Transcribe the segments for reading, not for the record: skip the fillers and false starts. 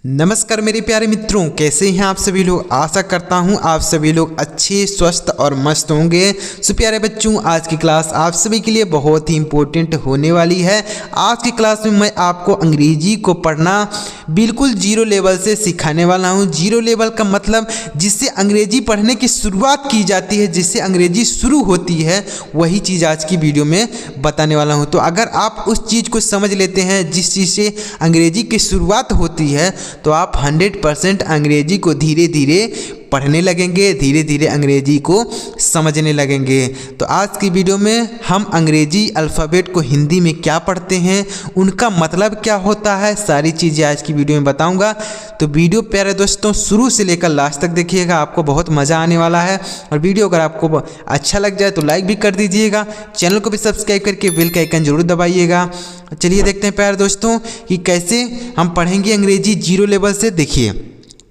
नमस्कार मेरे प्यारे मित्रों, कैसे हैं आप सभी लोग। आशा करता हूं आप सभी लोग अच्छे, स्वस्थ और मस्त होंगे। सो प्यारे बच्चों, आज की क्लास आप सभी के लिए बहुत ही इम्पोर्टेंट होने वाली है। आज की क्लास में मैं आपको अंग्रेजी को पढ़ना बिल्कुल जीरो लेवल से सिखाने वाला हूं। जीरो लेवल का मतलब जिससे अंग्रेजी पढ़ने की शुरुआत की जाती है, जिससे अंग्रेजी शुरू होती है, वही चीज़ आज की वीडियो में बताने वाला हूँ। तो अगर आप उस चीज़ को समझ लेते हैं जिस चीज़ से अंग्रेजी की शुरुआत होती है, तो आप 100% अंग्रेजी को धीरे धीरे पढ़ने लगेंगे, धीरे धीरे अंग्रेजी को समझने लगेंगे। तो आज की वीडियो में हम अंग्रेजी अल्फ़ाबेट को हिंदी में क्या पढ़ते हैं, उनका मतलब क्या होता है, सारी चीज़ें आज की वीडियो में बताऊंगा। तो वीडियो प्यारे दोस्तों शुरू से लेकर लास्ट तक देखिएगा, आपको बहुत मज़ा आने वाला है। और वीडियो अगर आपको अच्छा लग जाए तो लाइक भी कर दीजिएगा, चैनल को भी सब्सक्राइब करके बेल का आइकन जरूर दबाइएगा। चलिए देखते हैं प्यारे दोस्तों कि कैसे हम पढ़ेंगे अंग्रेजी जीरो लेवल से। देखिए,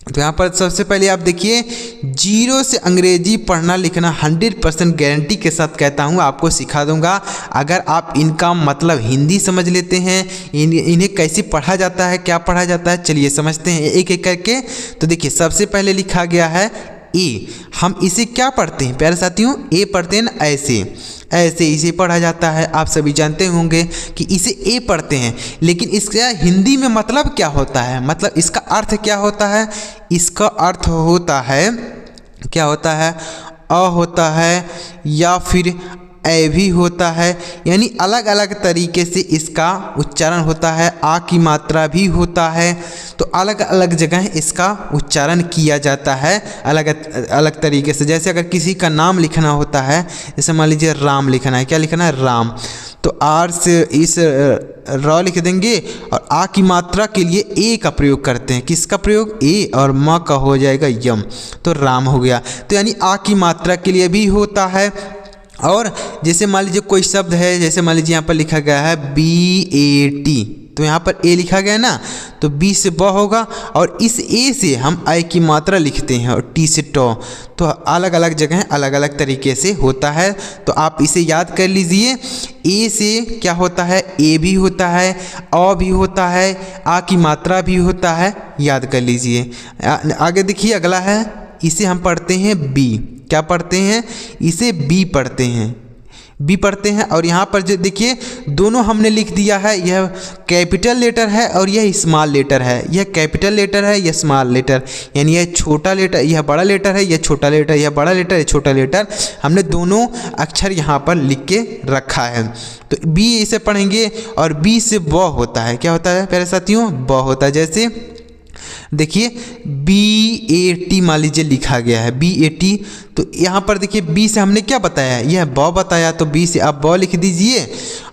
तो यहाँ पर सबसे पहले आप देखिए, जीरो से अंग्रेजी पढ़ना लिखना 100% गारंटी के साथ कहता हूँ आपको सिखा दूंगा। अगर आप इनका मतलब हिंदी समझ लेते हैं, इन्हें कैसे पढ़ा जाता है, क्या पढ़ा जाता है, चलिए समझते हैं एक एक करके। तो देखिए, सबसे पहले लिखा गया है ए। हम इसे क्या पढ़ते हैं प्यारे साथियों, ए पढ़ते हैं ना, ऐसे इसे पढ़ा जाता है। आप सभी जानते होंगे कि इसे ए पढ़ते हैं, लेकिन इसका हिंदी में मतलब क्या होता है, मतलब इसका अर्थ क्या होता है। इसका अर्थ होता है, क्या होता है, अ होता है या फिर ए भी होता है, यानी अलग अलग तरीके से इसका उच्चारण होता है। आ की मात्रा भी होता है, तो अलग अलग जगह इसका उच्चारण किया जाता है अलग अलग तरीके से। जैसे अगर किसी का नाम लिखना होता है, जैसे मान लीजिए राम लिखना है, क्या लिखना है, राम, तो आर से इस र लिख देंगे और आ की मात्रा के लिए ए का प्रयोग करते हैं। किसका प्रयोग, ए, और म का हो जाएगा यम, तो राम हो गया। तो यानी आ की मात्रा के लिए भी होता है। और जैसे मान लीजिए कोई शब्द है, जैसे मान लीजिए यहाँ पर लिखा गया है BAT, तो यहाँ पर ए लिखा गया है ना, तो बी से ब होगा, और इस ए से हम आई की मात्रा लिखते हैं, और टी से टॉ। तो अलग अलग जगह अलग अलग तरीके से होता है, तो आप इसे याद कर लीजिए। ए से क्या होता है, ए भी होता है, अ भी होता है, आ की मात्रा भी होता है, याद कर लीजिए। आगे देखिए, अगला है, इसे हम पढ़ते हैं बी। क्या पढ़ते हैं, इसे बी पढ़ते हैं, बी पढ़ते हैं। और यहाँ पर जो देखिए, दोनों हमने लिख दिया है, यह कैपिटल लेटर है और यह स्मॉल लेटर है। यह कैपिटल लेटर है, यह स्मॉल लेटर, यानी यह छोटा लेटर, यह बड़ा लेटर है, यह छोटा लेटर, यह बड़ा लेटर, यह छोटा लेटर। हमने दोनों अक्षर यहाँ पर लिख के रखा है। तो बी इसे पढ़ेंगे, और बी से ब होता है, क्या होता है प्यारे साथियों, ब होता है। जैसे देखिए, BAT मान लीजिए लिखा गया है, BAT, तो यहाँ पर देखिए बी से हमने क्या बताया, यह ब बताया, तो बी से आप ब लिख दीजिए,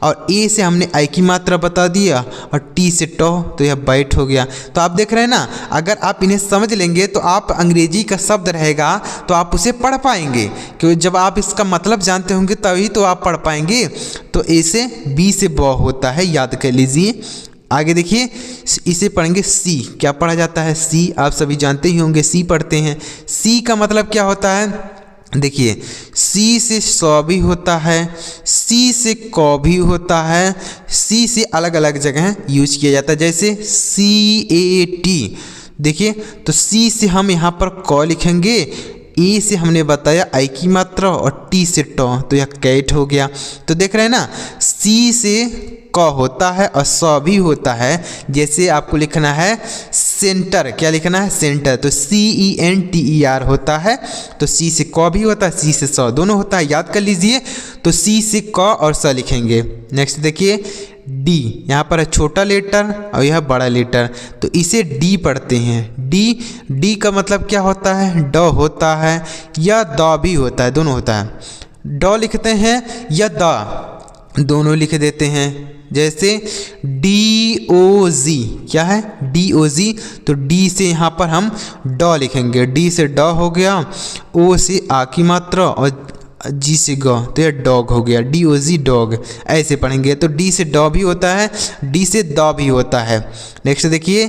और ए से हमने आई की मात्रा बता दिया, और टी से टॉ, तो यह बैट हो गया। तो आप देख रहे हैं ना, अगर आप इन्हें समझ लेंगे तो आप अंग्रेजी का शब्द रहेगा तो आप उसे पढ़ पाएंगे, क्योंकि जब आप इसका मतलब जानते होंगे तभी तो आप पढ़ पाएंगे। तो ए से बी से ब होता है, याद कर लीजिए। आगे देखिए, इसे पढ़ेंगे सी। क्या पढ़ा जाता है, सी, आप सभी जानते ही होंगे, सी पढ़ते हैं। सी का मतलब क्या होता है, देखिए, सी से सौ भी होता है, सी से क भी होता है, सी से अलग अलग जगह यूज किया जाता है। जैसे CAT, देखिए, तो सी से हम यहाँ पर क लिखेंगे, ए से हमने बताया आई की मात्रा, और टी से टॉ, तो यह कैट हो गया। तो देख रहे हैं ना, सी से क होता है और स भी होता है। जैसे आपको लिखना है सेंटर, क्या लिखना है, सेंटर, तो CENTER होता है। तो सी से क भी होता है, सी से स दोनों होता है, याद कर लीजिए। तो सी से क और स लिखेंगे। नेक्स्ट देखिए, डी, यहाँ पर है छोटा लेटर और यह बड़ा लेटर, तो इसे डी पढ़ते हैं। डी का मतलब क्या होता है, ड होता है, या द भी होता है, दोनों होता है। ड लिखते हैं या द, दोनों लिख देते हैं। जैसे DOZ, क्या है, DOZ, तो डी से यहाँ पर हम ड लिखेंगे, डी से ड हो गया, ओ से आ की मात्रा, और जी से ग, तो यह डॉग हो गया, DOZ डॉग, ऐसे पढ़ेंगे। तो डी से ड भी होता है, डी से द भी होता है। नेक्स्ट देखिए,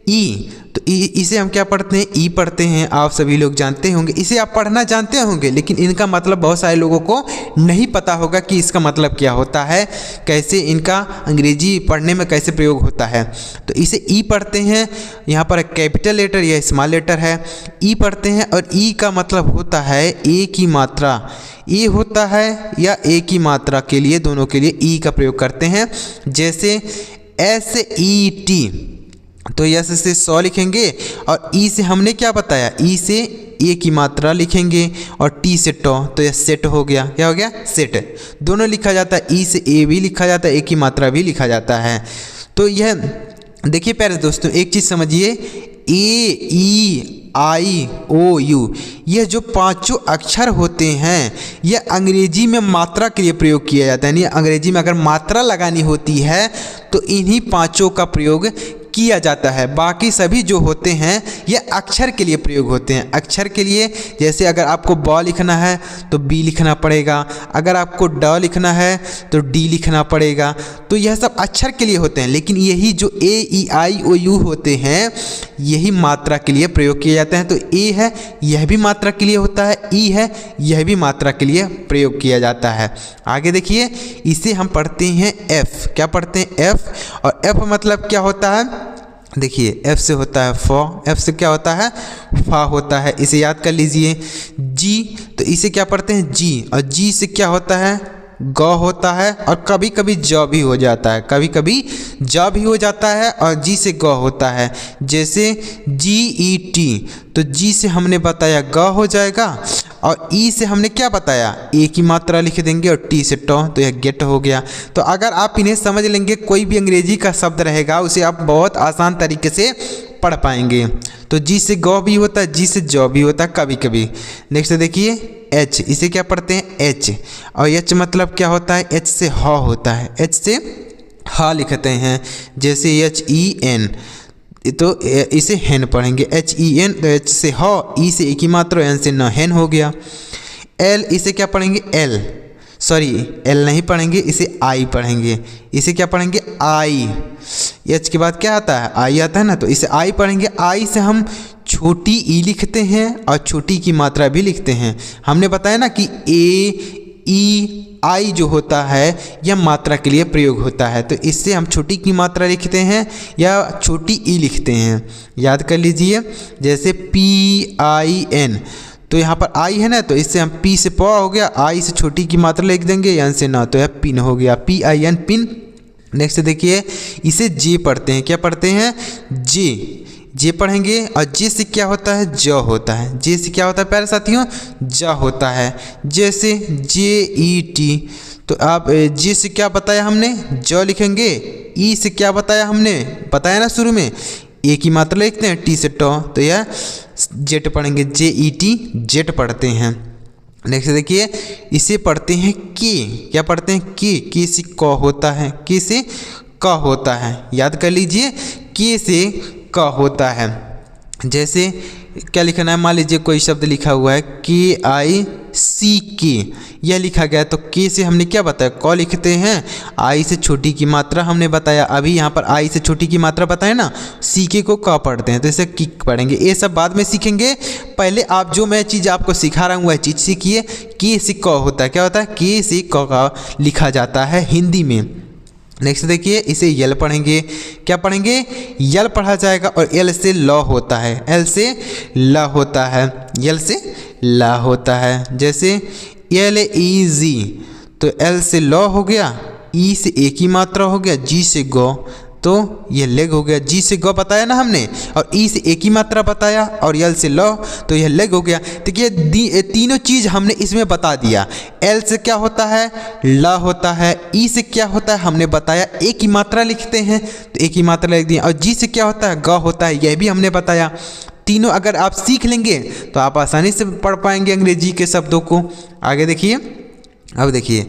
ई, तो इसे हम क्या पढ़ते हैं, ई पढ़ते हैं। आप सभी लोग जानते होंगे, इसे आप पढ़ना जानते होंगे, लेकिन इनका मतलब बहुत सारे लोगों को नहीं पता होगा कि इसका मतलब क्या होता है, कैसे इनका अंग्रेजी पढ़ने में कैसे प्रयोग होता है। तो इसे ई पढ़ते हैं, यहाँ पर कैपिटल लेटर या स्मॉल लेटर है, ई पढ़ते हैं। और ई का मतलब होता है ए की मात्रा, ई होता है या ए की मात्रा के लिए, दोनों के लिए ई का प्रयोग करते हैं। जैसे SET, तो यस से 100 लिखेंगे, और ई से हमने क्या बताया, ई से ए की मात्रा लिखेंगे, और टी से टॉ, तो यह सेट हो गया। क्या हो गया, सेट। दोनों लिखा जाता है, ई से ए भी लिखा जाता है, ए की मात्रा भी लिखा जाता है। तो यह देखिए प्यारे दोस्तों, एक चीज़ समझिए, AEIOU, यह जो पांचों अक्षर होते हैं, यह अंग्रेजी में मात्रा के लिए प्रयोग किया जाता है। यानी अंग्रेजी में अगर मात्रा लगानी होती है तो इन्हीं पांचों का प्रयोग किया जाता है। बाकी सभी जो होते हैं ये अक्षर के लिए प्रयोग होते हैं। अक्षर के लिए, जैसे अगर आपको ब लिखना है तो बी लिखना पड़ेगा, अगर आपको ड लिखना है तो डी लिखना पड़ेगा। तो यह सब अक्षर के लिए होते हैं, लेकिन यही जो AEIOU होते हैं यही मात्रा के लिए प्रयोग किए जाते हैं। तो ए है, यह भी मात्रा के लिए होता है, ई है, यह भी मात्रा के लिए प्रयोग किया जाता है। आगे देखिए, इसे हम पढ़ते हैं एफ। क्या पढ़ते हैं, एफ। और एफ मतलब क्या होता है, देखिए एफ से होता है फ, एफ से क्या होता है, फा होता है, इसे याद कर लीजिए। जी, तो इसे क्या पढ़ते हैं, जी। और जी से क्या होता है, ग होता है, और कभी कभी ज भी हो जाता है, कभी कभी ज भी हो जाता है, और जी से ग होता है। जैसे GET, तो जी से हमने बताया ग हो जाएगा, और ई से हमने क्या बताया, ए की मात्रा लिख देंगे, और टी से टॉ, तो यह गेट हो गया। तो अगर आप इन्हें समझ लेंगे, कोई भी अंग्रेजी का शब्द रहेगा उसे आप बहुत आसान तरीके से पढ़ पाएंगे। तो जी से ग भी होता है, जी से ज भी होता है कभी कभी। नेक्स्ट देखिए एच, इसे क्या पढ़ते हैं, एच। और एच मतलब क्या होता है, एच से ह होता है, एच से ह लिखते हैं। जैसे HEN, तो इसे हेन पढ़ेंगे, HEN, तो एच से ह, ई से ए की मात्रा, एन से न, हेन हो गया। एल, इसे क्या पढ़ेंगे, एल, सॉरी एल नहीं पढ़ेंगे, इसे आई पढ़ेंगे। इसे क्या पढ़ेंगे, आई। एच के बाद क्या आता है, आई आता है ना, तो इसे आई पढ़ेंगे। आई से हम छोटी ई लिखते हैं और छोटी की मात्रा भी लिखते हैं। हमने बताया ना कि AEI जो होता है यह मात्रा के लिए प्रयोग होता है, तो इससे हम छोटी की मात्रा लिखते हैं या छोटी ई लिखते हैं, याद कर लीजिए। जैसे PIN, तो यहाँ पर आई है ना, तो इससे हम पी से प हो गया, आई से छोटी की मात्रा लिख देंगे, एन से ना, तो यह पिन हो गया, PIN, पिन। नेक्स्ट देखिए, इसे जे पढ़ते हैं। क्या पढ़ते हैं, जे, जे पढ़ेंगे। और जे से क्या होता है, ज होता है। जे से क्या होता है प्यारे साथियों, ज होता है। जैसे JET, तो आप जे से क्या बताया हमने, ज लिखेंगे। ई से क्या बताया हमने, बताया ना शुरू में, ए की मात्रा लिखते हैं, टी से टॉ, तो यह जेट पढ़ेंगे, JET, जेट पढ़ते हैं। नेक्स्ट देखिए, इसे पढ़ते हैं के। क्या पढ़ते हैं, के से क होता है, के से क होता है, याद कर लीजिए, के से क होता है। जैसे क्या लिखना है, मान लीजिए कोई शब्द लिखा हुआ है KICK, यह लिखा गया है, तो के से हमने क्या बताया, क लिखते हैं। आई से छोटी की मात्रा हमने बताया, अभी यहाँ पर आई से छोटी की मात्रा बताए ना, CK को क पढ़ते हैं, तो इसे किक पढ़ेंगे। ये सब बाद में सीखेंगे, पहले आप जो मैं चीज़ आपको सिखा रहा हूँ वह चीज़ सीखिए। के से क होता है, क्या होता है, के से क का लिखा जाता है हिंदी में। नेक्स्ट देखिए, इसे यल पढ़ेंगे। क्या पढ़ेंगे, यल पढ़ा जाएगा। और एल से ल होता है, एल से ल होता है, यल से ल होता है। जैसे LEG, तो एल से ल हो गया, ई से ए की मात्रा हो गया, जी से ग, तो यह लेग हो गया। जी से ग बताया ना हमने, और ई से ए की मात्रा बताया, और यल से ल, तो यह लेग हो गया। देखिए तीनों चीज़ हमने इसमें बता दिया। एल से क्या होता है, ल होता है। ई से क्या होता है हमने बताया, ए की मात्रा लिखते हैं, तो ए की मात्रा लिख दी। और जी से क्या होता है, ग होता है, यह भी हमने बताया। तीनों अगर आप सीख लेंगे तो आप आसानी से पढ़ पाएंगे अंग्रेजी के शब्दों को। आगे देखिए, अब देखिए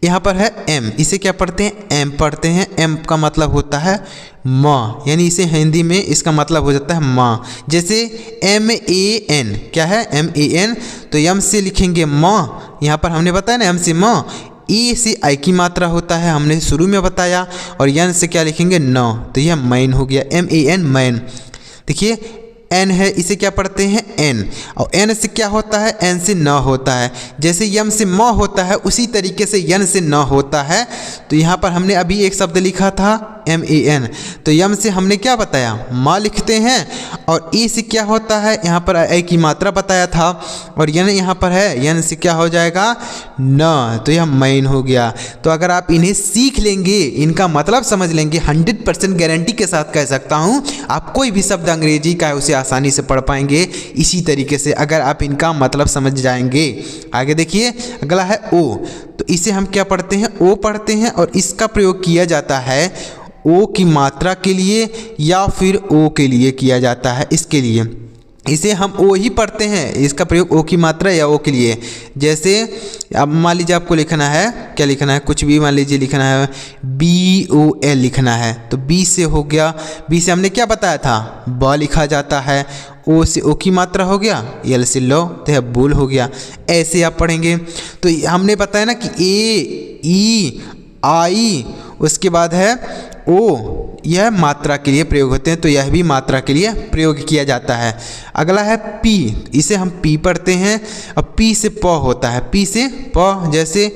यहाँ पर है एम, इसे क्या पढ़ते हैं, एम पढ़ते हैं। एम का मतलब होता है माँ, यानी इसे हिंदी में इसका मतलब हो जाता है माँ। जैसे MAN, क्या है, MAN, तो एम से लिखेंगे माँ, यहाँ पर हमने बताया ना एम से माँ। ई से आई की मात्रा होता है, हमने शुरू में बताया। और एन से क्या लिखेंगे, न, तो यह मैन हो गया, MAN, मैन। देखिए एन है, इसे क्या पढ़ते हैं एन, और एन से क्या होता है, एन से न होता है। जैसे यम से म होता है उसी तरीके से यन से न होता है। तो यहाँ पर हमने अभी एक शब्द लिखा था MAN, तो यम से हमने क्या बताया, माँ लिखते हैं, और ई से क्या होता है, यहाँ पर ए की मात्रा बताया था, और यन यहाँ पर है, यन से क्या हो जाएगा, न, तो यह मैन हो गया। तो अगर आप इन्हें सीख लेंगे, इनका मतलब समझ लेंगे, 100% गारंटी के साथ कह सकता हूँ आप कोई भी शब्द अंग्रेजी का है उसे आसानी से पढ़ पाएंगे इसी तरीके से, अगर आप इनका मतलब समझ जाएंगे। आगे देखिए, अगला है ओ, तो इसे हम क्या पढ़ते हैं, ओ पढ़ते हैं, और इसका प्रयोग किया जाता है ओ की मात्रा के लिए या फिर ओ के लिए किया जाता है। इसके लिए इसे हम ओ ही पढ़ते हैं, इसका प्रयोग ओ की मात्रा या ओ के लिए। जैसे अब मान लीजिए आपको लिखना है, क्या लिखना है, कुछ भी मान लीजिए लिखना है, BOL लिखना है, तो बी से हो गया, बी से हमने क्या बताया था, ब लिखा जाता है, ओ से ओ की मात्रा हो गया, एल से लो, तो यह बुल हो गया। ऐसे आप पढ़ेंगे। तो हमने बताया ना कि AEI, उसके बाद है ओ, यह मात्रा के लिए प्रयोग होते हैं, तो यह भी मात्रा के लिए प्रयोग किया जाता है। अगला है पी, इसे हम पी पढ़ते हैं, और पी से प होता है, पी से प, जैसे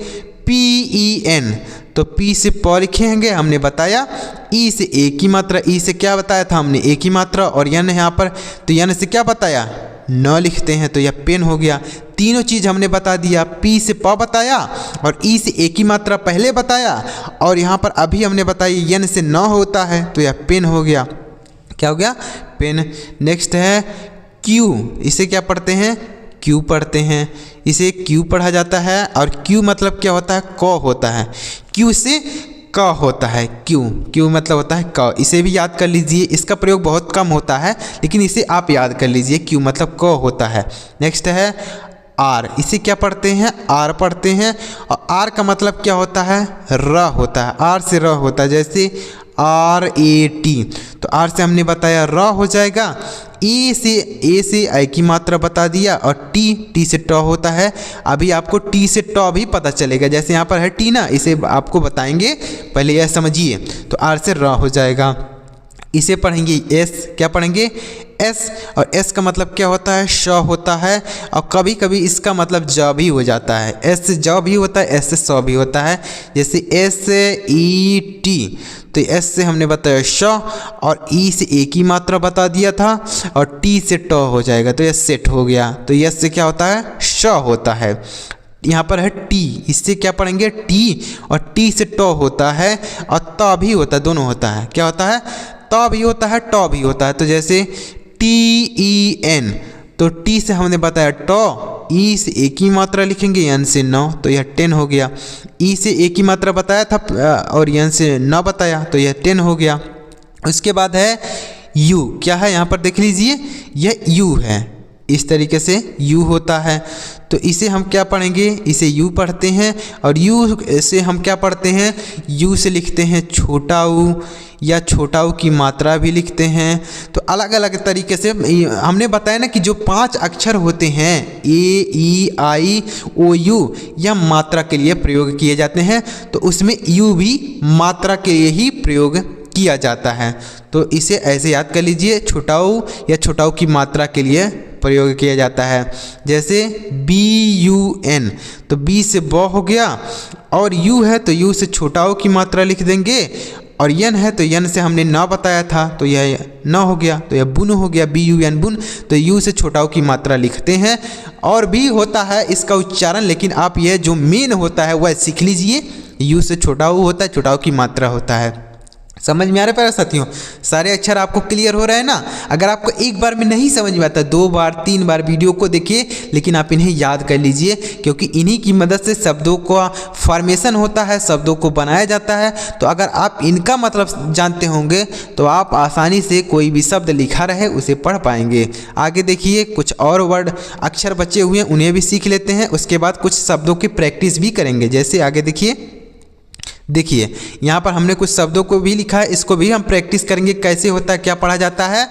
PEN, तो पी से प लिखेंगे हमने बताया। ई से ए की मात्रा, ई से क्या बताया था हमने, ए की मात्रा, और यन यहाँ पर, तो यन से क्या बताया, न लिखते हैं, तो यह पेन हो गया। तीनों चीज़ हमने बता दिया, पी से प बताया, और ई से ए की मात्रा पहले बताया, और यहाँ पर अभी हमने बताया यन से न होता है, तो यह पेन हो गया। क्या हो गया, पेन। नेक्स्ट है क्यू, इसे क्या पढ़ते हैं, क्यू पढ़ते हैं, इसे क्यू पढ़ा जाता है, और क्यू मतलब क्या होता है, क होता है, क्यू से क होता है, क्यू, क्यू मतलब होता है क, इसे भी याद कर लीजिए, इसका प्रयोग बहुत कम होता है लेकिन इसे आप याद कर लीजिए, क्यू मतलब क होता है। नेक्स्ट है आर, इसे क्या पढ़ते हैं, आर पढ़ते हैं, और आर का मतलब क्या होता है, र होता है, आर से र होता है, जैसे RAT, तो आर से हमने बताया र हो जाएगा। ए से आई की मात्रा बता दिया, और टी से ट होता है। अभी आपको टी से ट भी पता चलेगा, जैसे यहाँ पर है टी ना, इसे आपको बताएंगे, पहले यह समझिए। तो आर से र हो जाएगा। इसे पढ़ेंगे एस, क्या पढ़ेंगे, एस, और एस का मतलब क्या होता है, श होता है, और कभी कभी इसका मतलब ज भी हो जाता है, एस से ज भी होता है, एस से स भी होता है, जैसे SET, तो एस से हमने बताया श, और ई से ए की मात्रा बता दिया था, और टी से ट हो जाएगा, तो यह सेट हो गया। तो यस से क्या होता है, श होता है। यहाँ पर है टी, इससे क्या पढ़ेंगे, टी, और टी से ट होता है, और त भी होता है, दोनों होता है, क्या होता है, त भी होता है, ट भी होता है। तो जैसे TEN, तो टी से हमने बताया ट, ई से ए की मात्रा लिखेंगे, एन से न, तो यह 10 हो गया। ई से ए की मात्रा बताया था और एन से न बताया, तो यह 10 हो गया। उसके बाद है यू, क्या है यहाँ पर देख लीजिए, यह यू है, इस तरीके से यू होता है। तो इसे हम क्या पढ़ेंगे, इसे यू पढ़ते हैं, और यू से हम क्या पढ़ते हैं, यू से लिखते हैं छोटा ऊ, या छोटा ऊ की मात्रा भी लिखते हैं। तो अलग अलग तरीके से हमने बताया ना कि जो 5 अक्षर होते हैं AEIOU, यह मात्रा के लिए प्रयोग किए जाते हैं, तो उसमें यू भी मात्रा के लिए ही प्रयोग किया जाता है। तो इसे ऐसे याद कर लीजिए, छोटा ऊ या छोटा ऊ की मात्रा के लिए प्रयोग किया जाता है। जैसे BUN, तो बी से ब हो गया, और यू है तो यू से छोटा ऊ की मात्रा लिख देंगे, और यन है तो यन से हमने न बताया था, तो यह न हो गया, तो यह बुन हो गया, BUN बुन। तो यू से छोटा ऊ की मात्रा लिखते हैं, और भी होता है इसका उच्चारण, लेकिन आप यह जो मेन होता है वह सीख लीजिए। यू से छोटा ऊ होता है, छोटा ऊ की मात्रा होता है। समझ में आ रहा है प्यारे साथियों, सारे अक्षर आपको क्लियर हो रहे हैं ना। अगर आपको एक बार में नहीं समझ में आता, 2 बार 3 बार वीडियो को देखिए, लेकिन आप इन्हें याद कर लीजिए, क्योंकि इन्हीं की मदद से शब्दों का फॉर्मेशन होता है, शब्दों को बनाया जाता है। तो अगर आप इनका मतलब जानते होंगे तो आप आसानी से कोई भी शब्द लिखा रहे उसे पढ़ पाएंगे। आगे देखिए, कुछ और वर्ड अक्षर बचे हुए हैं, उन्हें भी सीख लेते हैं, उसके बाद कुछ शब्दों की प्रैक्टिस भी करेंगे। जैसे आगे देखिए यहाँ पर हमने कुछ शब्दों को भी लिखा है, इसको भी हम प्रैक्टिस करेंगे, कैसे होता है, क्या पढ़ा जाता है।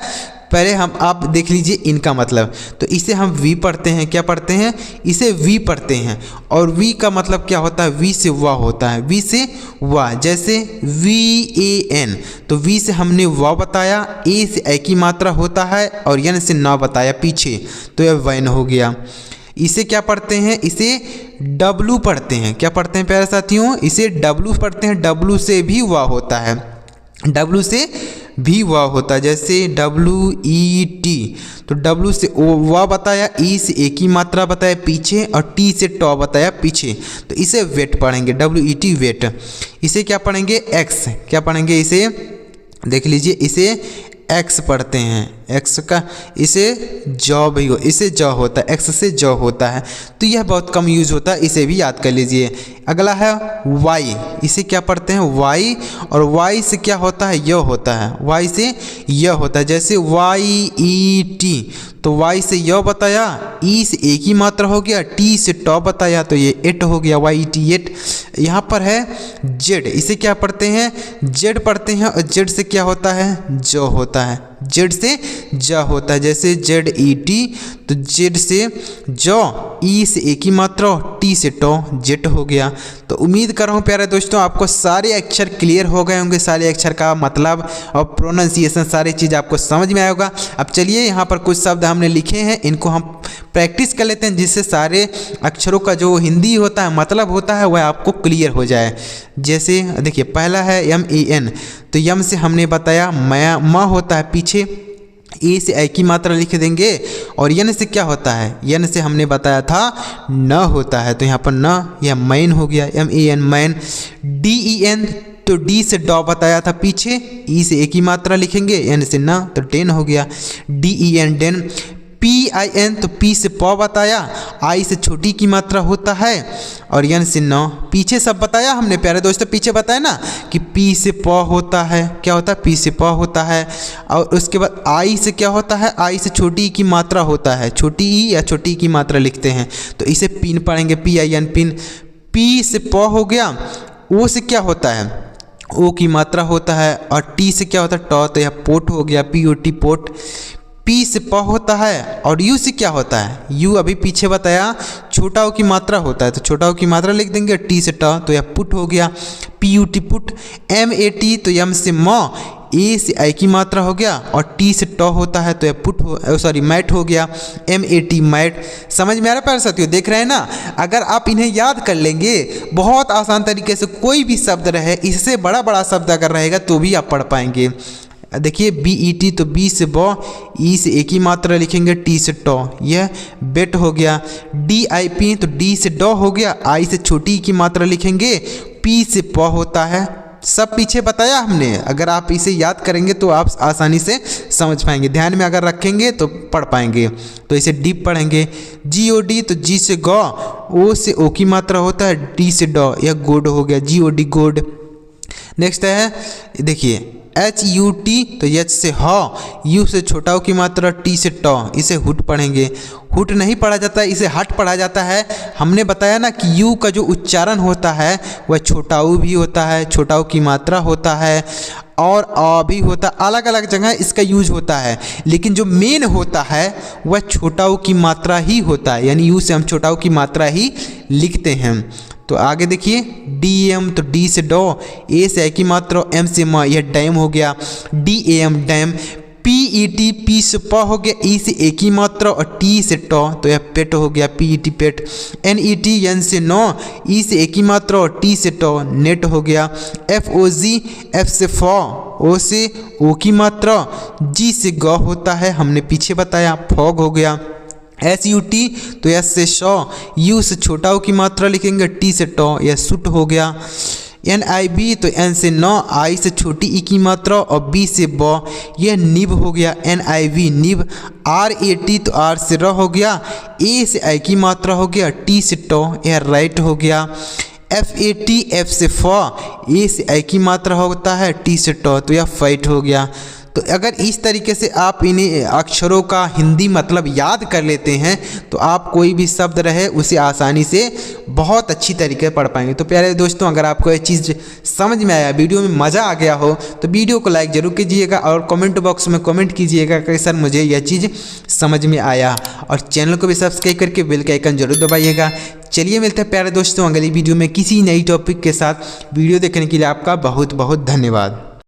पहले आप देख लीजिए इनका मतलब। तो इसे हम वी पढ़ते हैं, क्या पढ़ते हैं, इसे वी पढ़ते हैं। और वी का मतलब क्या होता है, वी से वाह होता है, वी से वाह। जैसे VAN, तो वी से हमने वाह बताया, ए से ए की मात्रा होता है और एन से ना बताया पीछे, तो यह वैन हो गया। इसे क्या पढ़ते हैं, इसे W पढ़ते हैं। क्या पढ़ते हैं प्यारे साथियों, इसे W पढ़ते हैं। W से भी वाह होता है, W से भी वाह होता है। जैसे WET, तो W से वाह बताया, E से ए की मात्रा बताया पीछे और T से टॉ बताया पीछे, तो इसे वेट पढ़ेंगे, WET वेट। इसे क्या पढ़ेंगे, X। क्या पढ़ेंगे इसे, देख लीजिए, इसे एक्स पढ़ते हैं, एक्स का इसे जॉ भी हो, इसे जॉ होता है, एक्स से जॉ होता है। तो यह बहुत कम यूज होता है, इसे भी याद कर लीजिए। अगला है वाई, इसे क्या पढ़ते हैं, वाई। और वाई से क्या होता है, य होता है, वाई से य होता है। जैसे YET, तो वाई से य बताया, ई से ए की मात्रा हो गया, टी से टॉ बताया, तो ये एट हो गया, YET एट। यहाँ पर है जेड, इसे क्या पढ़ते हैं, जेड पढ़ते हैं। और जेड से क्या होता है, जो होता है, जेड से ज होता है। जैसे ZET, तो जेड से जो, ई से ए की मात्रा, टी से टॉ, जेट हो गया। तो उम्मीद कर रहा हूँ प्यारे दोस्तों आपको सारे अक्षर क्लियर हो गए होंगे, सारे अक्षर का मतलब और प्रोनाउंसिएशन सारी चीज़ आपको समझ में आया होगा। अब चलिए यहाँ पर कुछ शब्द हमने लिखे हैं, इनको हम प्रैक्टिस कर लेते हैं, जिससे सारे अक्षरों का जो हिंदी होता है मतलब होता है वह आपको क्लियर हो जाए। जैसे देखिए पहला है MEN, तो यम से हमने बताया म होता है पीछे, ए से ए की मात्रा लिख देंगे। और यन से क्या होता है, यन से हमने बताया था न होता है, तो यहाँ पर न, यह मैन हो गया, MEN मैन। DEN, तो डी से डॉ बताया था पीछे, ई से ए की मात्रा लिखेंगे, एन से न, तो डेन हो गया, DEN डेन। PIN, तो पी से प बताया, आई से छोटी की मात्रा होता है और एन से न। पीछे सब बताया हमने प्यारे दोस्तों, पीछे बताया ना कि पी से प होता है, क्या होता है, पी से प होता है। और उसके बाद आई से क्या होता है, आई से छोटी की मात्रा होता है, छोटी ई या छोटी की मात्रा लिखते हैं, तो इसे पिन पढ़ेंगे, PIN पिन। पी से प हो गया, ओ से क्या होता है, ओ की मात्रा होता है। और टी से क्या होता है, टॉ, तो यह पोट हो गया, POT पोट। पी से प होता है। और यू से क्या होता है, यू अभी पीछे बताया छोटा ओ की मात्रा होता है, तो छोटा ओ की मात्रा लिख देंगे। टी से ट, तो यह पुट हो गया, PUT पुट। MAT, तो यम से म, ए से आई की मात्रा हो गया और टी से ट होता है, तो यह पुट हो, सॉरी मैट हो गया, MAT मैट। समझ में आ रहा है प्यारे साथियों, देख रहे हैं ना। अगर आप इन्हें याद कर लेंगे बहुत आसान तरीके से, कोई भी शब्द रहे, इससे बड़ा बड़ा शब्द अगर रहेगा तो भी आप पढ़ पाएंगे। देखिए BET, तो बी से ब, ई से ए की मात्रा लिखेंगे, टी से टॉ, यह बेट हो गया। DIP, तो डी से डॉ हो गया, आई से छोटी की मात्रा लिखेंगे, पी से प होता है। सब पीछे बताया हमने, अगर आप इसे याद करेंगे तो आप आसानी से समझ पाएंगे, ध्यान में अगर रखेंगे तो पढ़ पाएंगे। तो इसे डीप पढ़ेंगे। GOD, तो जी से गौ, ओ से ओ की मात्रा होता है, डी से डॉ, यह गोड हो गया, GOD गोड। नेक्स्ट है देखिए HUT, तो एच से ह, यू से छोटा ओ की मात्रा, टी से टॉ, इसे हुट पढ़ेंगे। हुट नहीं पढ़ा जाता है, इसे हट पढ़ा जाता है। हमने बताया ना कि यू का जो उच्चारण होता है वह छोटा ऊ भी होता है, छोटा ऊ की मात्रा होता है और अ भी होता है, अलग अलग जगह इसका यूज होता है। लेकिन जो मेन होता है वह छोटा ऊ की मात्रा ही होता है, यानी यू से हम छोटा ऊ की मात्रा ही लिखते हैं। तो आगे देखिए DAM, तो डी से डॉ, ए से ए की मात्रा, एम से म, यह डैम हो गया, DAM डैम। PET, पी से प हो गया, ई से ए की मात्रा और टी से टॉ, तो यह पेट हो गया, PET पेट। NET, एन से नौ, ई से ए की मात्रा और टी से टॉ, नेट हो गया। FOG, एफ से फ, ओ से ओ की मात्रा, जी से ग होता है, हमने पीछे बताया, फॉग हो गया। SUT, तो एस से शॉ, यू से छोटा ओ की मात्रा लिखेंगे, टी से टॉ, यह सुट हो गया। NIB, तो एन से नौ, आई से छोटी ई की मात्रा और बी से ब, यह निब हो गया, NIV निब। RAT, तो आर से र हो गया, ए से आई की मात्रा हो गया, टी से टॉ, यह राइट हो गया। FAT, एफ से फ, ए से आई की मात्रा होता है, टी से टॉ, तो यह फाइट हो गया। तो अगर इस तरीके से आप इन्हें अक्षरों का हिंदी मतलब याद कर लेते हैं तो आप कोई भी शब्द रहे उसे आसानी से बहुत अच्छी तरीके पढ़ पाएंगे। तो प्यारे दोस्तों, अगर आपको ये चीज़ समझ में आया, वीडियो में मज़ा आ गया हो, तो वीडियो को लाइक ज़रूर कीजिएगा और कमेंट बॉक्स में कमेंट कीजिएगा कि सर मुझे यह चीज़ समझ में आया, और चैनल को भी सब्सक्राइब करके बेल का आइकन जरूर दबाइएगा। चलिए मिलते हैं प्यारे दोस्तों अगली वीडियो में किसी नई टॉपिक के साथ। वीडियो देखने के लिए आपका बहुत बहुत धन्यवाद।